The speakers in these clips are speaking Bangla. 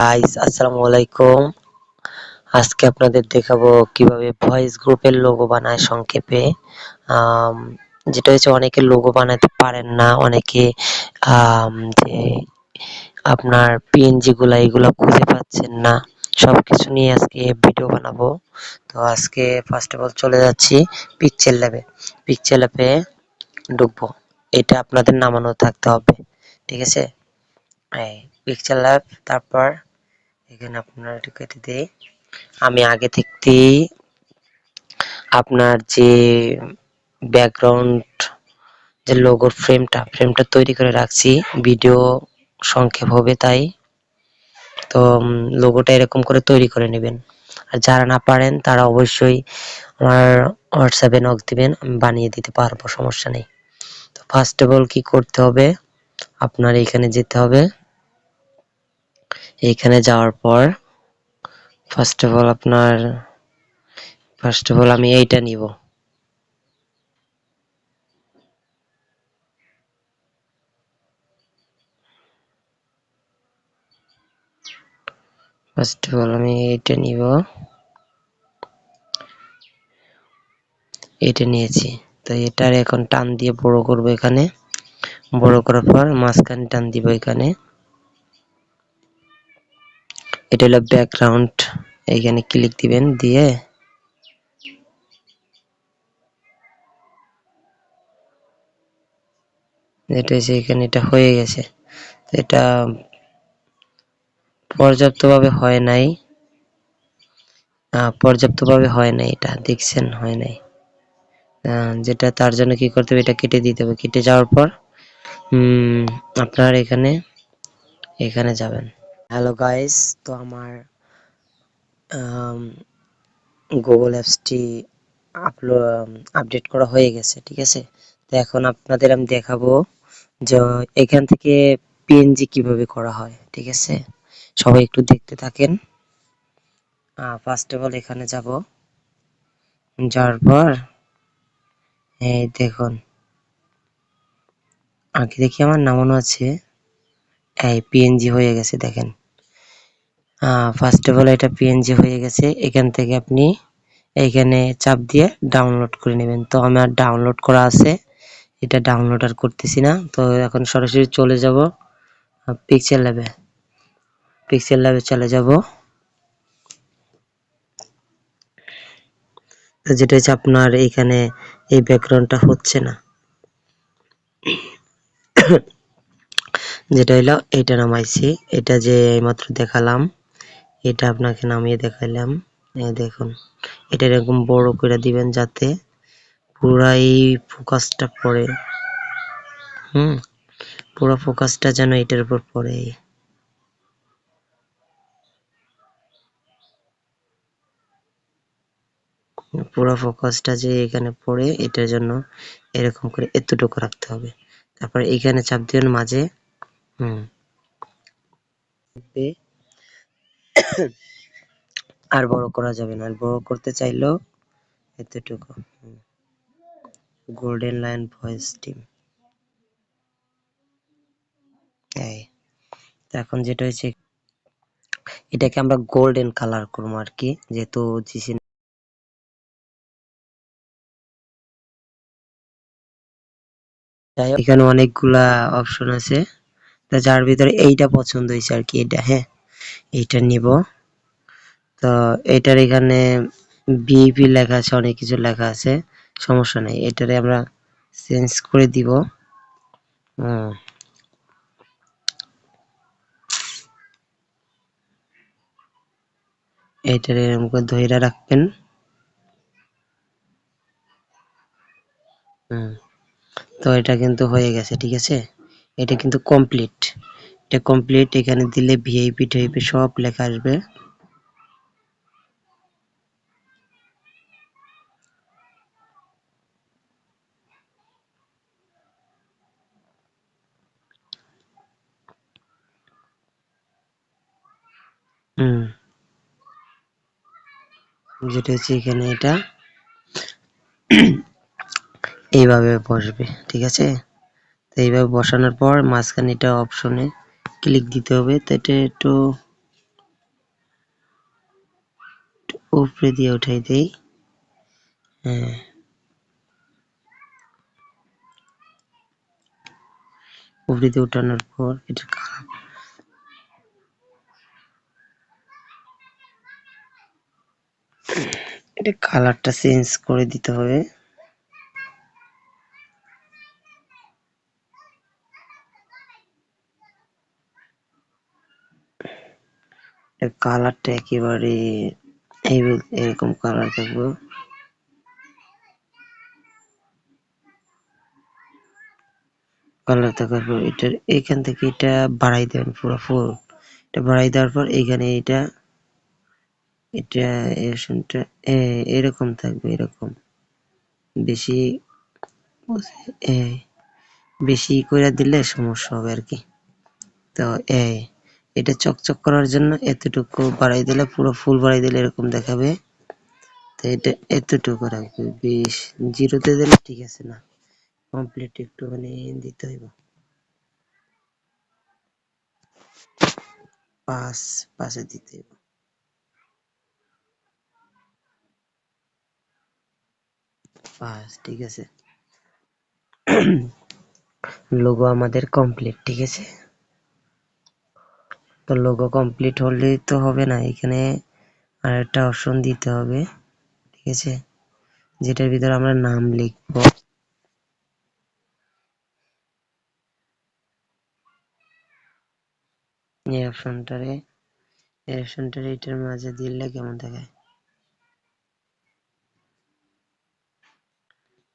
গাইস আসসালামু আলাইকুম। আজকে আপনাদের দেখাবো কিভাবে ভয়েস গ্রুপের লোগো বানায় সংক্ষেপে। আম, যেটা হচ্ছে অনেকে লোগো বানাতে পারেন না, অনেকে যে আপনার পিএনজি গুলা এগুলা খুঁজে পাচ্ছেন না, সবকিছু নিয়ে আজকে ভিডিও বানাবো। তো আজকে ফার্স্ট অফ অল চলে যাচ্ছি পিকচার ল্যাবে। পিকচার ল্যাবে ঢুকবো, এটা আপনাদের নামানো থাকতে হবে, ঠিক আছে? এই পিকচার ল্যাব, তারপর এখানে আপনারা একটু কেটে দিই। আমি আগে থেকেই আপনার যে ব্যাকগ্রাউন্ড, যে লোগোর ফ্রেমটা তৈরি করে রাখছি, ভিডিও সংক্ষেপ হবে তাই। তো লোগোটা এরকম করে তৈরি করে নেবেন। আর যারা না পারেন তারা অবশ্যই আমার হোয়াটসঅ্যাপে নক দিবেন, আমি বানিয়ে দিতে পারবো, সমস্যা নেই। তো ফার্স্ট অফ অল কি করতে হবে, আপনার এখানে যেতে হবে। এইখানে যাওয়ার পর ফার্স্ট অফ অল আমি এইটা নিব। ফার্স্ট অফ অল আমি এইটা নিব, এটা নিয়েছি। তো এটার এখন টান দিয়ে বড় করব, এখানে বড় করার পর মাঝখানে টান দিব এখানে। এটা হলো ব্যাকগ্রাউন্ড, এইখানে ক্লিক দিবেন, দিয়ে এটা হচ্ছে এখানে, এটা হয়ে গেছে। এটা পর্যাপ্তভাবে হয় নাই, এটা দেখছেন হয় নাই। যেটা তার জন্য কি করতে হবে, এটা কেটে দিতে হবে। কেটে যাওয়ার পর আপনার এখানে যাবেন। হ্যালো গাইস, তো আমার গুগল অ্যাপসটি আপডেট করা হয়ে গেছে, ঠিক আছে? তো এখন আপনাদের আমি দেখাবো যে এখান থেকে পিএনজি কিভাবে করা হয়, ঠিক আছে? সবাই একটু দেখতে থাকেন। ফার্স্ট অফ অল এখানে যাব, যাওয়ার পর এই দেখুন, আগে দেখি আমার নামানো আছে, এই পিএনজি হয়ে গেছে, দেখেন। ফার্স্ট অফ অল এটা পিএনজি হয়ে গেছে। এখান থেকে আপনি এইখানে চাপ দিয়ে ডাউনলোড করে নেবেন। তো আমার ডাউনলোড করা আছে, এটা ডাউনলোড আর করতেছি না। তো এখন সরাসরি চলে যাব পিক্সেল ল্যাবে। চলে যাব। তো যেটা হচ্ছে আপনার এইখানে এই ব্যাকগ্রাউন্ডটা হচ্ছে না, যেটা হলো এটা নামাইছি, এটা যে এইমাত্র দেখালাম, এটা আপনাকে নামিয়ে দেখাইলাম। এই দেখুন, এটা এরকম বড় করে দিবেন যাতে পুরাই ফোকাসটা পড়ে। পুরো ফোকাসটা যেন এটার উপর পড়ে। পুরো ফোকাসটা যে এখানে পড়ে, এটার জন্য এরকম করে এতটুকু রাখতে হবে। তারপর এখানে চাপ দিবেন মাঝে। আর বড় করা যাবে না, আর বড় করতে চাইলেও এতটুকু। গোল্ডেন লাইন ভয়েস টিম, এই এখন যেটা হয়েছে, এটাকে আমরা গোল্ডেন কালার করবো আর কি, যেহেতু জিসি। এখানে অনেকগুলা অপশন আছে, তা যার ভিতরে এইটা পছন্দ হয়েছে আর কি, এটা, হ্যাঁ, এইটা নিব। তো এটার এখানে বিইপি লেখা আছে, অনেক কিছু লেখা আছে, সমস্যা নেই, এটারে আমরা চেঞ্জ করে দিব। এইটারে এরকম করে ধইরা রাখবেন। তো এটা কিন্তু হয়ে গেছে, ঠিক আছে? এটা কিন্তু কমপ্লিট, এটা কমপ্লিট। এখানে দিলে ভিআইপি টাইপের সব লেখা আসবে। যেটা হচ্ছে এখানে, এটা এইভাবে বসবে, ঠিক আছে? তো এইভাবে বসানোর পর মাঝখানে এটা অপশনে ক্লিক দিতে হবে। তো এটা একটু উপরে দিয়ে উঠাই দেই। হ্যাঁ, উপরে দিয়ে উঠানোর পর এটা কালারটা চেঞ্জ করে দিতে হবে। এর কালারটা একেবারে এরকম কালার থাকবে। কালার থাকার পর এটার এখান থেকে এটা বাড়াই দেবেন পুরো ফুল। এটা বাড়াই দেওয়ার পর এখানে এটা এরকম থাকবে, এরকম বেশি বেশি করে দিলে সমস্যা হবে আর কি। তো এটা চকচক করার জন্য এতটুকু বাড়াই দিলে, পুরো ফুল বাড়াই দিলে এরকম দেখাবে। তো এটা এতটুকু রাখবে, 20 জিরোতে দিলে ঠিক আছে না, কমপ্লিট একটুখানি দিতে হইব। 5 দিতে হইব। 5 ঠিক আছে। লোগো আমাদের কমপ্লিট, ঠিক আছে। তো লোগো কমপ্লিট হলেই তো হবে না, এখানে আরেকটা অপশন দিতে হবে, ঠিক আছে, যেটার ভিতরে আমরা নাম লিখবো। এই অপশনটারে এটার মাঝে দিলে কেমন দেখায়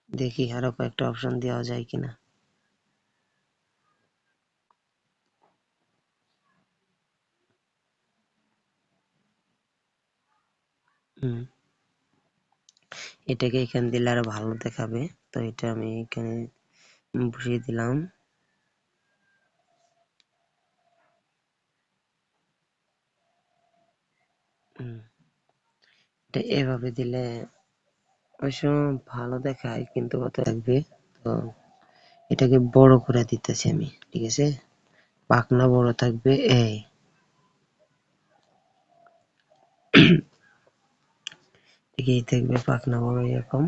দেখি, আরো কয়েকটা অপশন দেওয়া যায় কিনা। এটাকে এখানে দিলে আরো ভালো দেখাবে। তো এটা আমি এখানে বসিয়ে দিলাম। এটা এভাবে দিলে অবশ্য ভালো দেখায়, কিন্তু কত লাগবে। তো এটাকে বড় করে দিতেছি আমি, ঠিক আছে। পাখনা বড় থাকবে, এই থাকবে পাখনা বড় এরকম।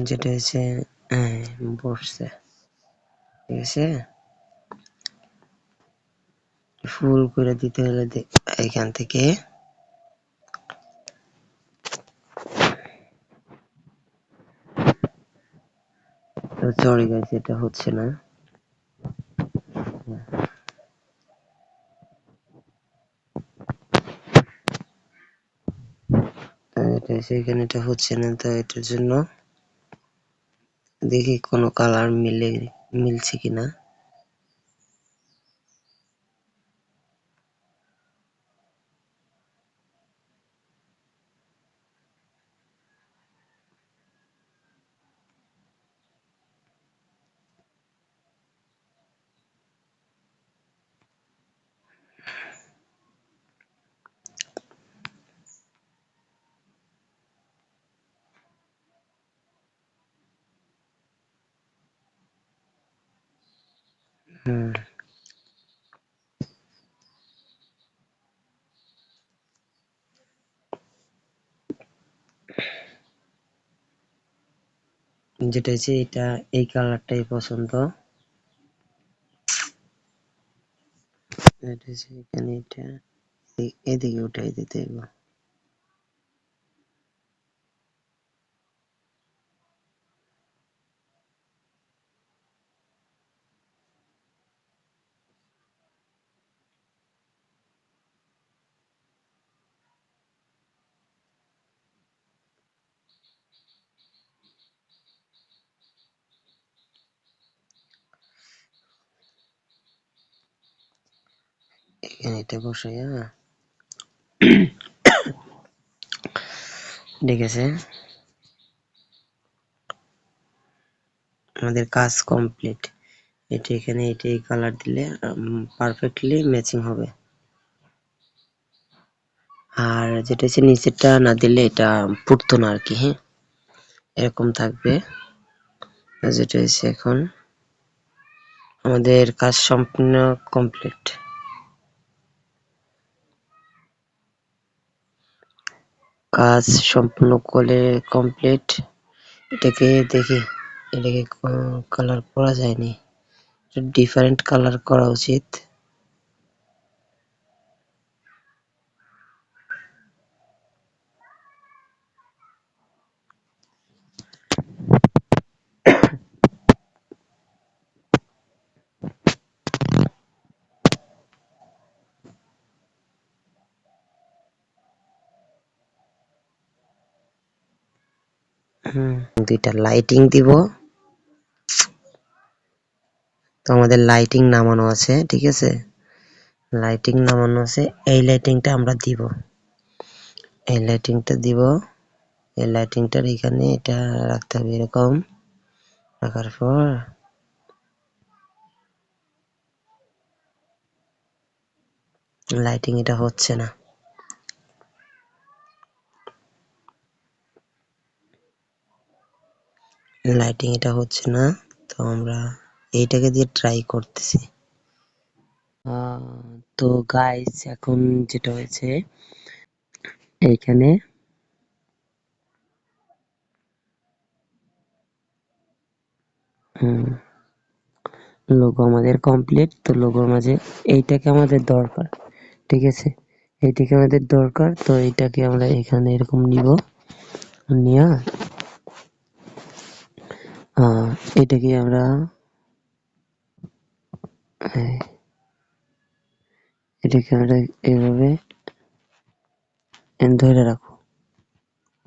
যেটা হচ্ছে বসছে, ঠিক আছে। ফুল করে দিতে হলে এখান থেকে সরি গাইস, এটা হচ্ছে না। এটা সেখানে এটা হচ্ছে না, তো এটার জন্য দেখি কোনো কালার মিলছে কিনা। যেটা হচ্ছে এটা, এই কালারটাই পছন্দ। এটা হচ্ছে এখানে এটা এদিকে উঠাই দিতে হবে। এখানে এটা বসাইয়া, ঠিক আছে, আমাদের কাজ কমপ্লিট। এটা এখানে এই কালার দিলে পারফেক্টলি ম্যাচিং হবে। আর যেটা হচ্ছে নিচেরটা না দিলে এটা ফুটতো না আর কি। হ্যাঁ, এরকম থাকবে। যেটা হচ্ছে এখন আমাদের কাজ সম্পূর্ণ কমপ্লিট। কাজ সম্পূর্ণ করে কমপ্লিট। এটাকে দেখি, এটাকে কালার করা যায়নি, ডিফারেন্ট কালার করা উচিত। দুইটা লাইটিং দিব। তো আমাদের লাইটিং নামানো আছে, ঠিক আছে, লাইটিং নামানো আছে। এই লাইটিংটা আমরা দিব, এই লাইটিংটা দিব। এই লাইটিংটার এখানে এটা রাখতে হবে, এরকম রাখার পর লাইটিং এটা হচ্ছে না, লাইটিং এটা হচ্ছে না। তো আমরা এইটাকে দিয়ে ট্রাই করতেছি। তো গাইস, এখন যেটা হয়েছে, এইখানে লোগো আমাদের কমপ্লিট। তো লোগোর মাঝে এইটাকে আমাদের দরকার, ঠিক আছে, এইটাকে আমাদের দরকার। তো এইটাকে আমরা এখানে এরকম নিব, নিয়ে এটাকে আমরা এটাকে আমরা এইভাবে ধরে রাখো,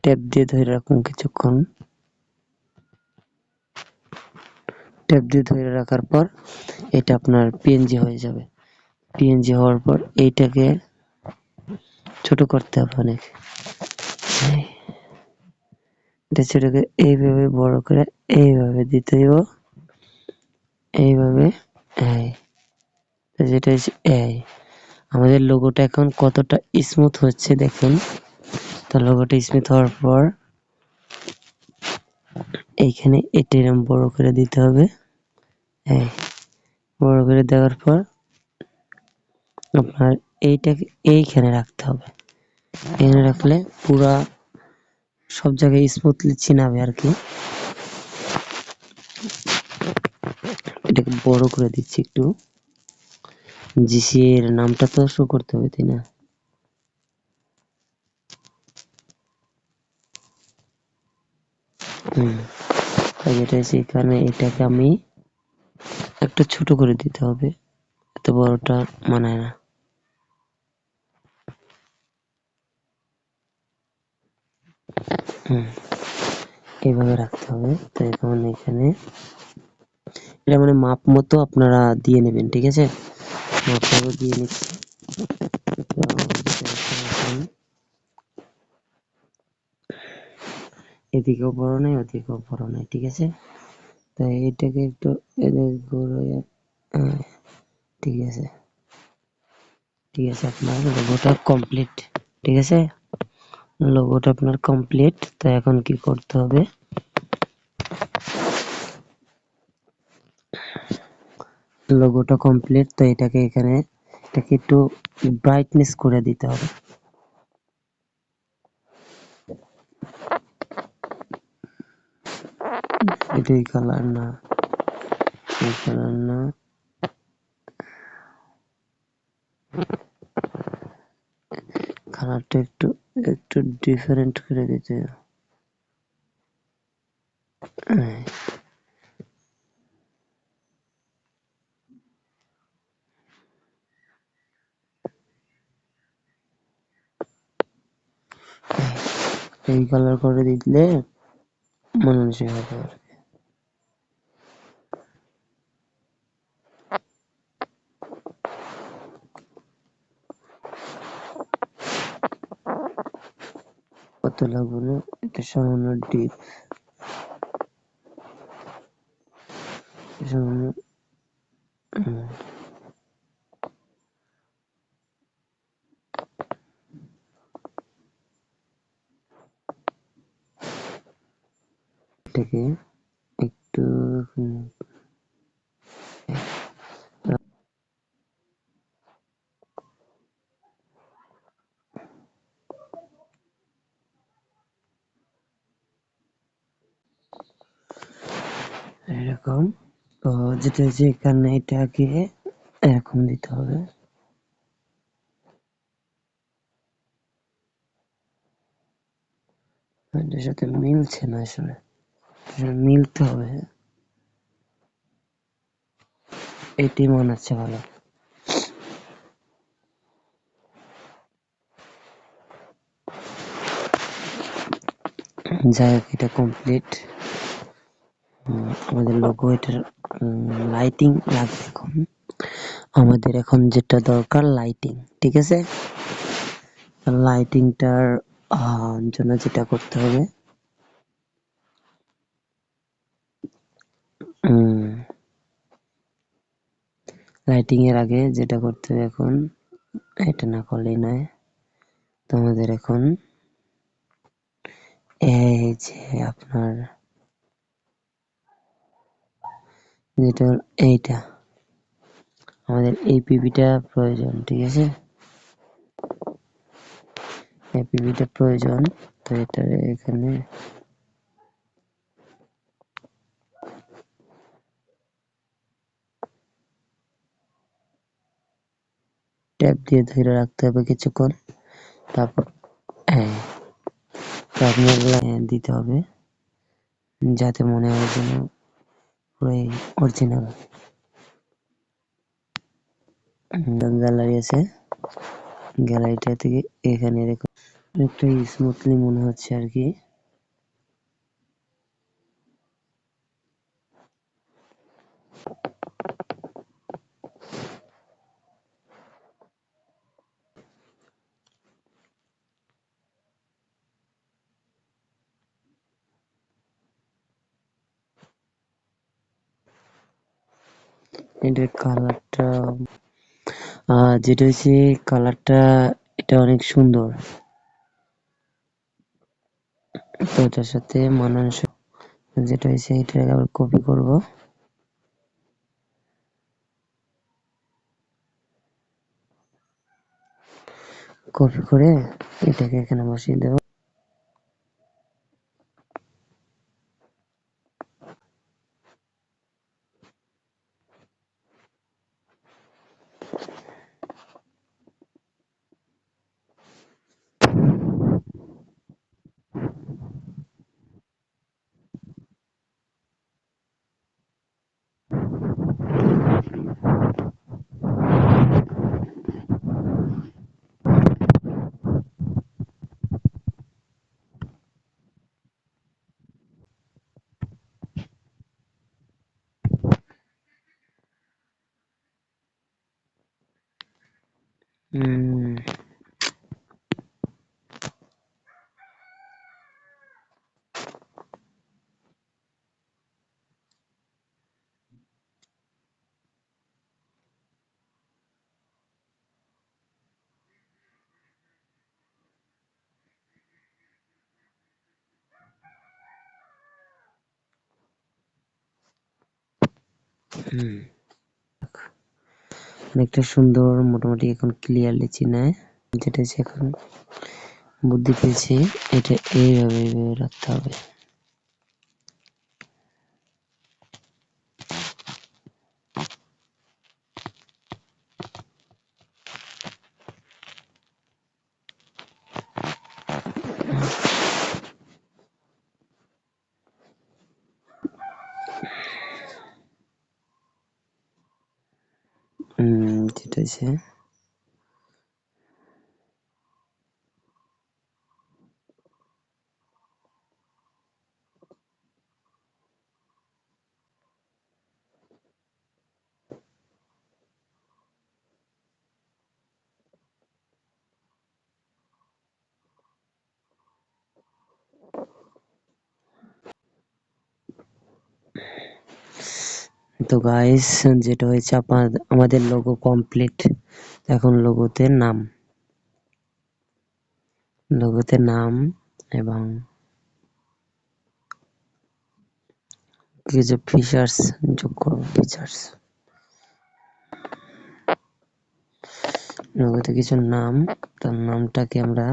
ট্যাপ দিয়ে ধরে রাখুন কিছুক্ষণ। ট্যাপ দিয়ে ধরে রাখার পর এটা আপনার পিএনজি হয়ে যাবে। পিএনজি হওয়ার পর এইটাকে ছোট করতে হবে অনেক, এটা ছোটকে এইভাবে বড় করে এইভাবে দিতে হইব, এইভাবে। যেটা হচ্ছে আমাদের লোগোটা এখন কতটা স্মুথ হচ্ছে দেখুন। তো লোগোটা স্মুথ হওয়ার পর এইখানে এটা এরকম বড় করে দিতে হবে। বড় করে দেওয়ার পর আপনার এইটাকে এইখানে রাখতে হবে। এখানে রাখলে পুরা সব জায়গায় স্মুথলি চিনাবে আর কি। এটাকে বড় করে দিচ্ছি একটু, জিসি এর নামটা তো শো করতে হবে, তাই না? যেটা হচ্ছে এখানে, এটাকে আমি একটু ছোট করে দিতে হবে, এত বড়টা মানায় না। এইভাবে রাখতে হবে। তো এখন এখানে এটা মানে মাপ মতো আপনারা দিয়ে নেবেন, ঠিক আছে, মাপ মতো দিয়ে নিচ্ছি। এদিকেও বড় নাই, ওদিকেও বড় নাই, ঠিক আছে। তো এইটাকে একটু ঘুরিয়ে, ঠিক আছে, ঠিক আছে, আপনার লোগোটা কমপ্লিট, ঠিক আছে, লোগোটা আপনার কমপ্লিট। তো এখন কি করতে হবে, লোগোটা কমপ্লিট। তো এটাকে এখানে এটাকে একটু ব্রাইটনেস করে দিতে হবে। এটাই কালার না, এই কালার না, কালারটা একটু একটু ডিফারেন্ট করে দিতে হবে। এই কালার করে দিলে মানানসই হবে আর কি। কত লাগবে না, এটা সামান্য ডিপ, সামান্য এটাকে একটু এরকম। তো যেটা হচ্ছে এখানে এটাকে এরকম দিতে হবে। এটার সাথে মিলছে না আসলে, মিলতে হবে। এটি মনে হচ্ছে ভালো। যাই হোক, এটা কমপ্লিট। আমাদের লোগো, এটার লাইটিং লাগবে এখন। আমাদের এখন যেটা দরকার লাইটিং, ঠিক আছে? লাইটিংটার জন্য যেটা করতে হবে, লাইটিং এর আগে যেটা করতে হবে এখন, এটা না করলেই নয়। তো আমাদের এখন এই যে আপনার যেটা এইটা, আমাদের এই পিভিটা প্রয়োজন, ঠিক আছে? এই পিভিটা প্রয়োজন। তো এটা এখানে ট্যাপ দিয়ে ধরে রাখতে হবে কিছুক্ষণ। তারপর হ্যাঁ, আপনার দিতে হবে যাতে মনে হয় যেন পুরো অরিজিনাল। গ্যালারি আছে, গ্যালারিটা থেকে এখানে রেখো। অনেকটা স্মুথলি মনে হচ্ছে আর কি। এটার কালারটা যেটা হচ্ছে কালারটা, এটা অনেক সুন্দর। তো এটার সাথে মানানসই যেটা হয়েছে এটা আবার কপি করব। কপি করে এটাকে এখানে বসিয়ে দেব। অনেকটা সুন্দর, মোটামুটি এখন ক্লিয়ারলি চিনায়। যেটা হচ্ছে এখন বুদ্ধি পেয়েছি, এটা এইভাবে এইভাবে রাখতে হবে। যেটা হচ্ছে তো গাইস, যেটা হয়েছে আমাদের লোগো কমপ্লিট। এখন লোগোতে নাম এবং কিছু ফিচার্স যোগ করব। লোগোতে কিছু নাম, তার নামটাকে আমরা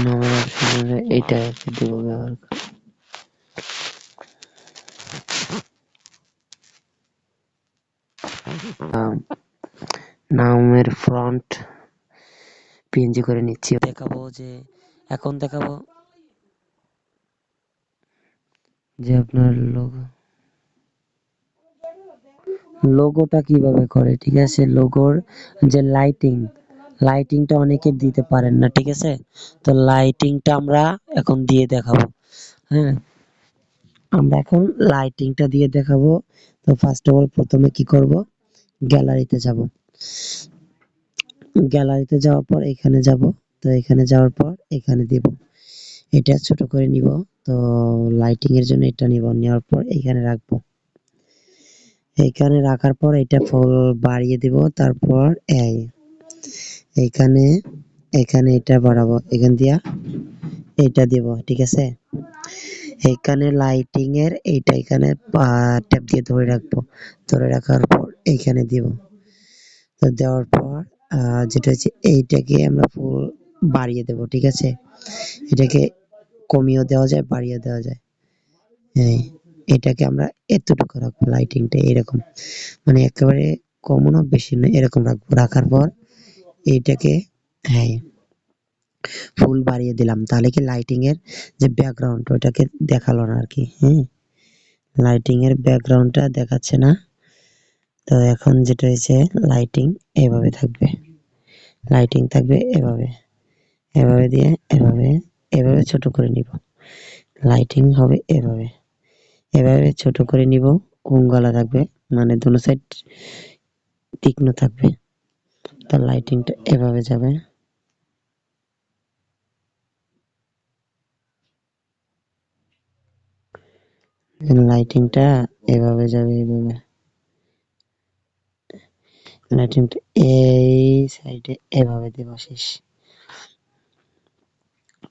নামের অপশনে এইটা দিব ব্যবহার করে। নামের ফ্রন্ট পিএনজি করে নিচ্ছি। দেখাবো যে এখন দেখাবো যে আপনার লোগোটা কিভাবে করে, ঠিক আছে? লোগোর যে লাইটিংটা অনেকে দিতে পারেন না, ঠিক আছে? তো লাইটিংটা আমরা এখন দিয়ে দেখাবো। হ্যাঁ, আমরা এখন লাইটিংটা দিয়ে দেখাবো। তো ফার্স্ট অফ অল প্রথমে কি করব, গ্যালারিতে যাব। গ্যালারিতে যাওয়ার পর এখানে যাব। তো এখানে যাওয়ার পর এখানে দিব, এটা ছোট করে নিব। তো লাইটিং এর জন্য এটা নিব, নেওয়ার পর এখানে রাখবো। এখানে রাখার পর এটা ফুল বাড়িয়ে দিব। তারপর এইখানে এখানে এটা বাড়াবো, এখান দিয়া এইটা দিব, ঠিক আছে? এখানে লাইটিং এর এইটা এখানে ট্যাপ দিয়ে ধরে রাখবো। ধরে রাখার পর এইখানে দিব। তো দেওয়ার পর যেটা হচ্ছে এইটাকে আমরা ফুল বাড়িয়ে দেব, ঠিক আছে? এটাকে কমিয়েও দেওয়া যায়, বাড়িয়ে দেওয়া যায়। হ্যাঁ, এটাকে আমরা এতটুকু রাখবো, লাইটিংটা এরকম, মানে একেবারে কমও না বেশি না, এরকম রাখবো। রাখার পর এইটাকে হ্যাঁ ফুল বাড়িয়ে দিলাম, তাহলে কি লাইটিং এর যে ব্যাকগ্রাউন্ড ওটাকে দেখালো না আর কি। হ্যাঁ, লাইটিং এর ব্যাকগ্রাউন্ডটা দেখাচ্ছে না। তো এখন যেটা হয়েছে লাইটিং এভাবে থাকবে, লাইটিং থাকবে এভাবে, এভাবে দিয়ে এভাবে, এভাবে ছোট করে নিব। লাইটিং হবে এভাবে, এভাবে ছোট করে নিব। কোণগুলা থাকবে, মানে দুনো সাইড তীক্ষ্ণ থাকবে। তার লাইটিংটা এভাবে যাবে। লাইটিংটা এভাবে যাবে, এইভাবে লাইটিংটা এই সাইডে এভাবে দেব শেষ।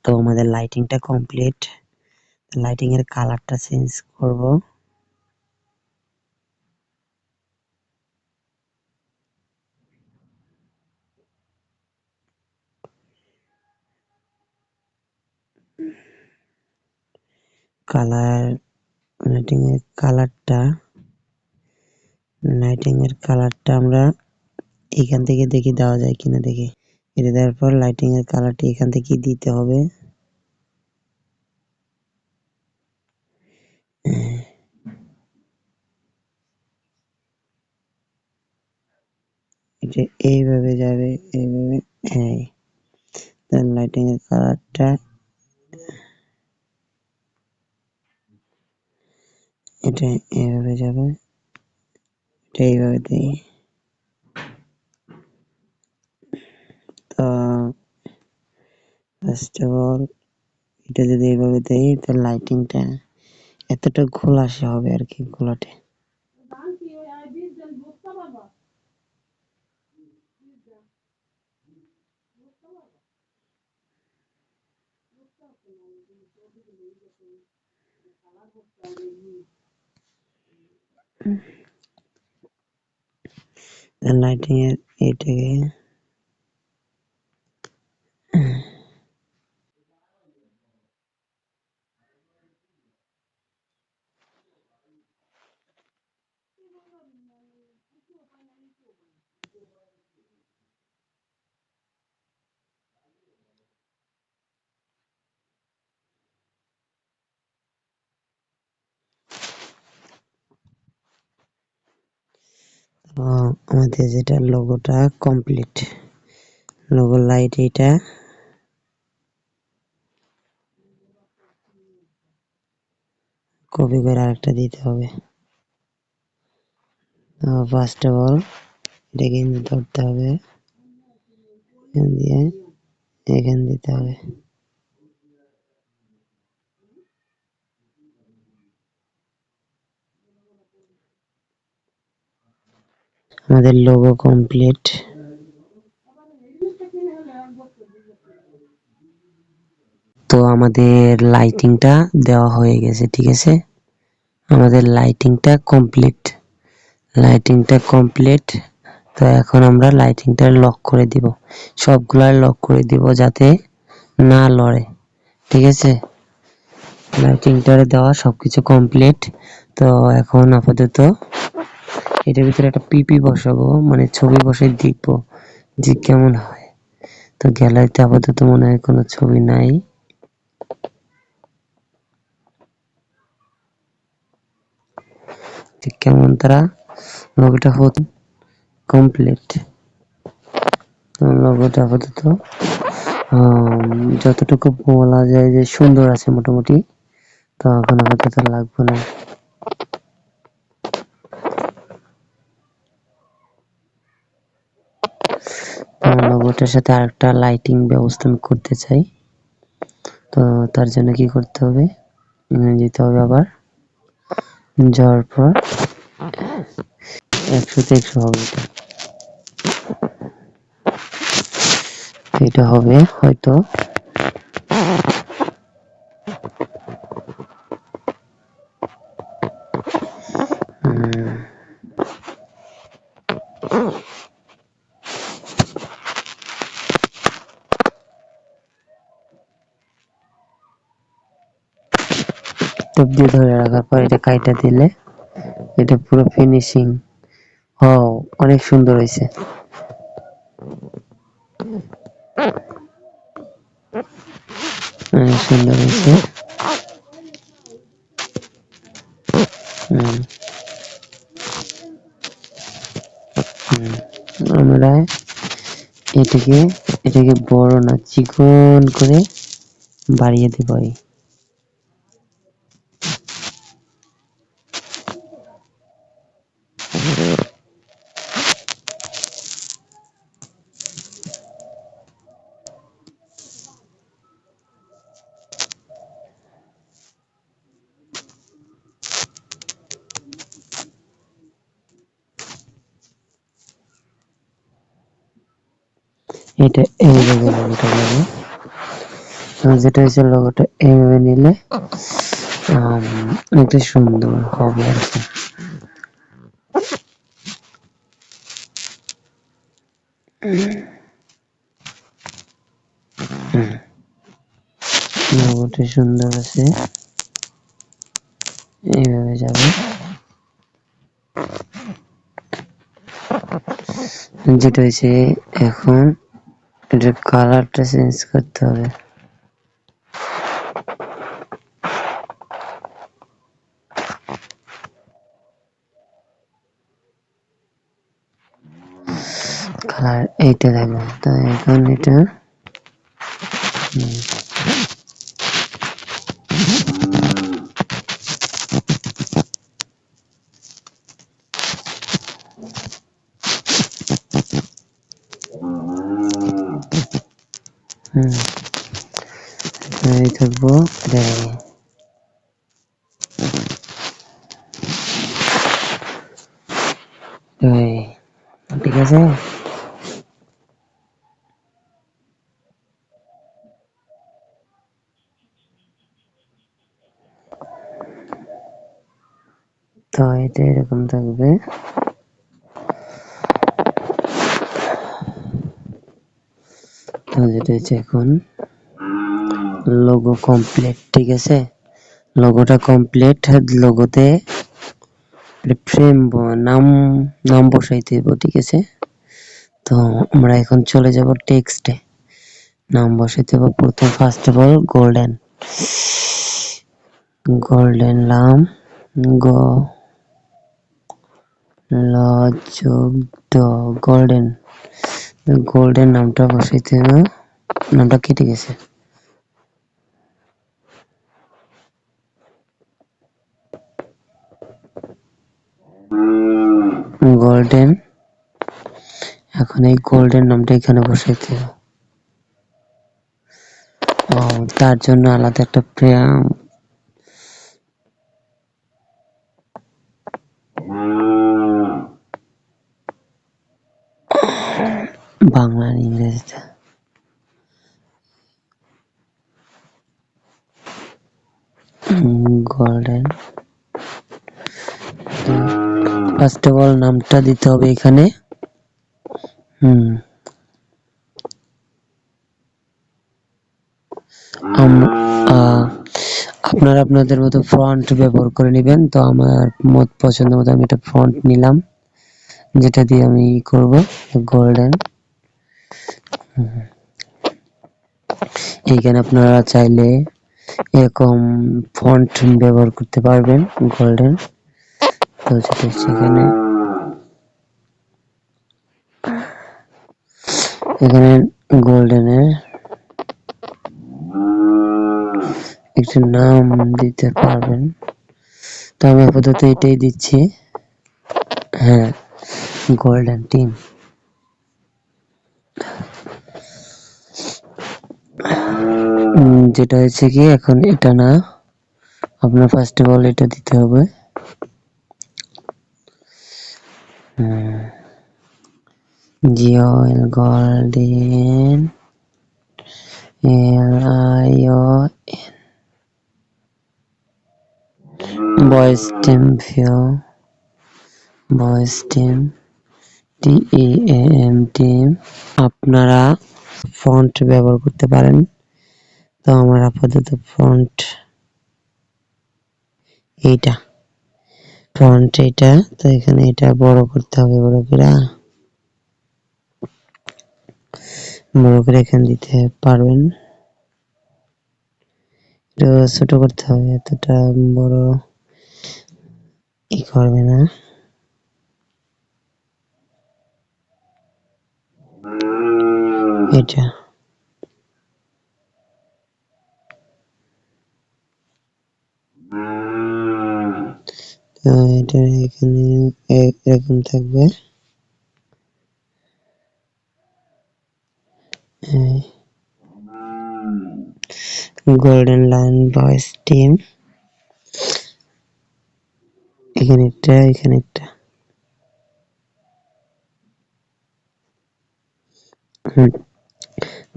তো আমাদের লাইটিংটা কমপ্লিট। লাইটিং এর কালারটা চেঞ্জ করব। কালার, লাইটিং এর কালারটা, আমরা এখান থেকে দেখি দেওয়া যায় কিনা দেখি। এটা দেওয়ার পর লাইটিং এর কালারটা এখান থেকে দিতে হবে। এটা এইভাবে যাবে, এইভাবে। হ্যাঁ, লাইটিং এর কালারটা এটা এইভাবে যাবে, এটা এইভাবে দিই। তো ফার্স্ট অফ অল এটা যদি এইভাবে দেই, তাহলে লাইটিংটা এতটা ঘোলাটে হবে আর কি, ঘোলাটে। লাইটিং এর এইটাকে আমাদের যেটা লোগোটা কমপ্লিট। লোগো লাইট এটা কপি করে আরেকটা দিতে হবে। ফার্স্ট অফ অল এটাকে ধরতে হবে, এখান দিয়ে এখান দিতে হবে। আমাদের লোগো কমপ্লিট। তো আমাদের লাইটিংটা দেওয়া হয়ে গেছে, ঠিক আছে? আমাদের লাইটিংটা কমপ্লিট, লাইটিংটা কমপ্লিট। তো এখন আমরা লাইটিংটা লক করে দিব, সবগুলা লক করে দিব, যাতে না লড়ে। ঠিক আছে, লাইটিংটারে দেওয়া সবকিছু কমপ্লিট। তো এখন আপাতত এটার ভিতরে একটা পিপি বসাবো, মানে ছবি বসাই দেখবো যে কেমন হয়। তো গ্যালারিতে আপাতত মনে হয় কোনো ছবি নাই। কেমন তারা লোগোটা হতো কমপ্লিট। লোগোটা আপাতত যতটুকু বলা যায় যে সুন্দর আছে মোটামুটি। তো এখন আপাতত লাগবে না। লোগোটার সাথে আরেকটা লাইটিং ব্যবস্থা আমি করতে চাই। তো তার জন্য কি করতে হবে, যেতে হবে আবার, যাওয়ার পর 100 তে 100 হবে। এটা হবে হয়তো টপ দিয়ে ধরে রাখার পর এটা কাইটা দিলে এটা পুরো ফিনিশিং। অনেক সুন্দর হয়েছে। অনেক সুন্দর হয়েছে। আমরা এটাকে বড় না চিকন করে বাড়িয়ে দিতে পারি। এটা এইভাবে লোগোটা যাবে, যেটা হচ্ছে লোগোটা এইভাবে নিলে একটা সুন্দর হবে আর কি। লোগোটা সুন্দর আছে, এইভাবে যাবে। যেটা হচ্ছে এখন এটার কালারটা চেঞ্জ করতে হবে। কালার এইটা দেখো, তো এখন এটা এই থাকবো ঠিক আছে। তো এটা এরকম থাকবে। তো যেটা হচ্ছে এখন লোগো কমপ্লিট। ঠিক আছে, লোগোটা কমপ্লিট। লোগোতে ফ্রেম নাম নাম বসাইতে হবে। ঠিক আছে, তো আমরা এখন চলে যাব টেক্সটে। নাম বসাইতে হবে প্রথম, ফার্স্ট অফ অল গোল্ডেন নাম গোল্ডেন নামটা বসাইতে হবে। নামটা কেটে গেছে। গোল্ডেন, এখন এই গোল্ডেন নামটা এখানে বসাইতে হবে। তার জন্য আলাদা একটা বাংলা আর ইংরেজিতে গোল্ডেন। ফার্স্ট অফ অল নামটা দিতে হবে এখানে। আপনারা আপনাদের মতো ফন্ট ব্যবহার করে নেবেন। তো আমার পছন্দ মতো আমি একটা ফন্ট নিলাম, যেটা দিয়ে আমি করব গোল্ডেন। এইখানে আপনারা চাইলে এরকম ফন্ট ব্যবহার করতে পারবেন গোল্ডেন। তো সেখানে এখানে গোল্ডেনের একটু নাম দিতে পারবেন। তো আমি আপাতত এটাই দিচ্ছি, হ্যাঁ, গোল্ডেন টিম। যেটা হচ্ছে কি এখন এটা না, আপনার ফার্স্ট অফ অল এটা দিতে হবে। জিওএল গোল্ডেন LION বয়েস টিম ভিউ, বয়েস টিম TEAM টিম। আপনারা ফন্ট ব্যবহার করতে পারেন। তো আমার আপাতত ফন্ট এইটা, ফন্ট এইটা। তো এখানে এটা বড় করতে হবে, বড় করে এখানে দিতে পারবেন। এটা ছোট করতে হবে, এতটা বড় করবে না। এটা তো এটা এখানে এরকম থাকবে। গোল্ডেন লাইন বয়েস টিম, এখানে একটা, এখানে একটা।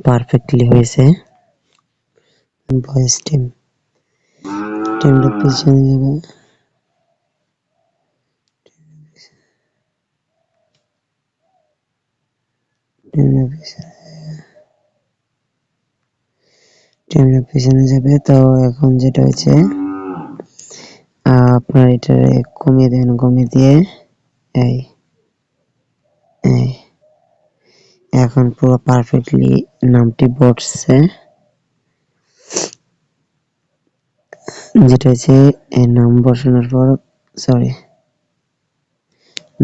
পারফেক্টলি হয়েছে। বয়েস টিম, টিমটা পিছনে যাবে, টিমটা পিছনে যাবে। তো এখন যেটা হচ্ছে আপনার এটা কমিয়ে দেবেন, কমিয়ে দিয়ে এই এই এখন পুরো পারফেক্টলি নামটি বসছে। যেটা হচ্ছে এই নাম বসানোর পর, সরি,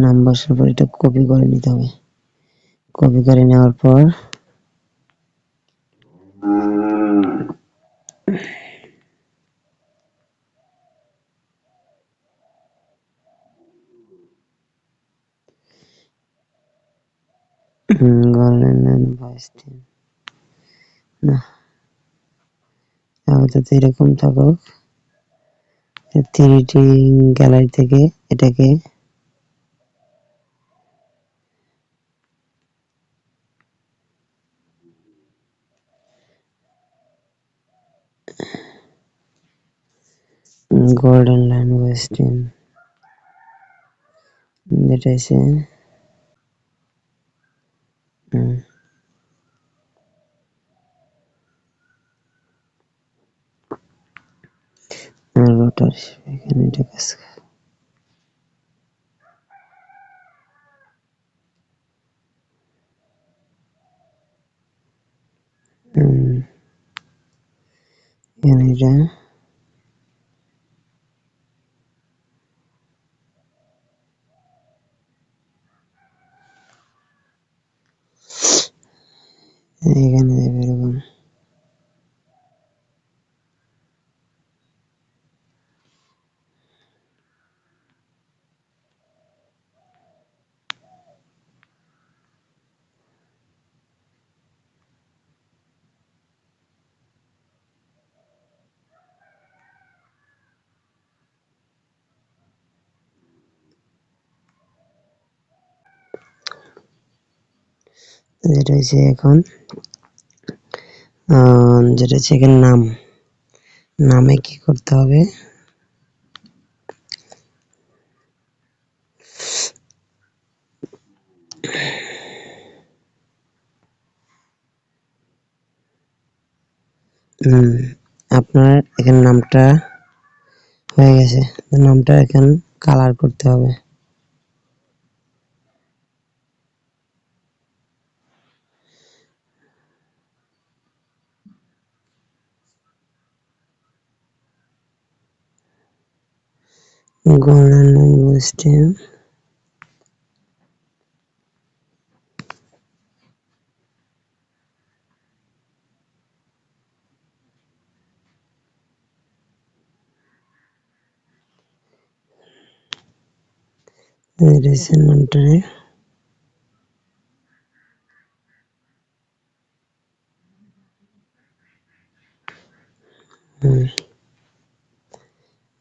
নাম বসানোর পর এটা কপি করে নিতে হবে। কপি করে নেওয়ার পর গোল্ডেন ভয়েস টিম না, আপাতত এরকম থাকুক। 3D গ্যালারি থেকে এটাকে গোল্ডেন লাইন ভয়েস টিম যেটা আছে রোটার, এখানে এটা কাজ এখানে এটা এখানে যাবে এরকম। যেটা হচ্ছে এখন যেটা হচ্ছে এখানে নাম, নামে কি করতে হবে, হুম, আপনার এখানে নামটা হয়ে গেছে, নামটা এখন কালার করতে হবে। গোল্ডেন সিস্টেম রিসেন্ট নামটারে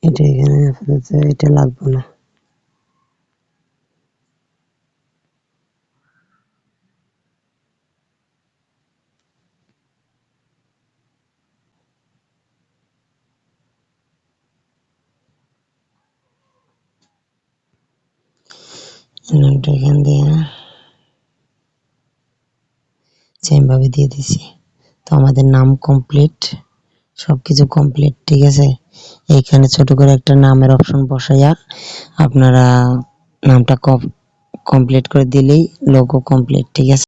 এটা এখানে আপাতত এটা লাগবে না। নামটা এখান দিয়ে সেম ভাবে দিয়ে দিছি। তো আমাদের নাম কমপ্লিট, সবকিছু কমপ্লিট, ঠিক আছে। এইখানে ছোট করে একটা নামের অপশন বসাইয়া আপনারা নামটা কমপ্লিট করে দিলেই লোগো কমপ্লিট, ঠিক আছে।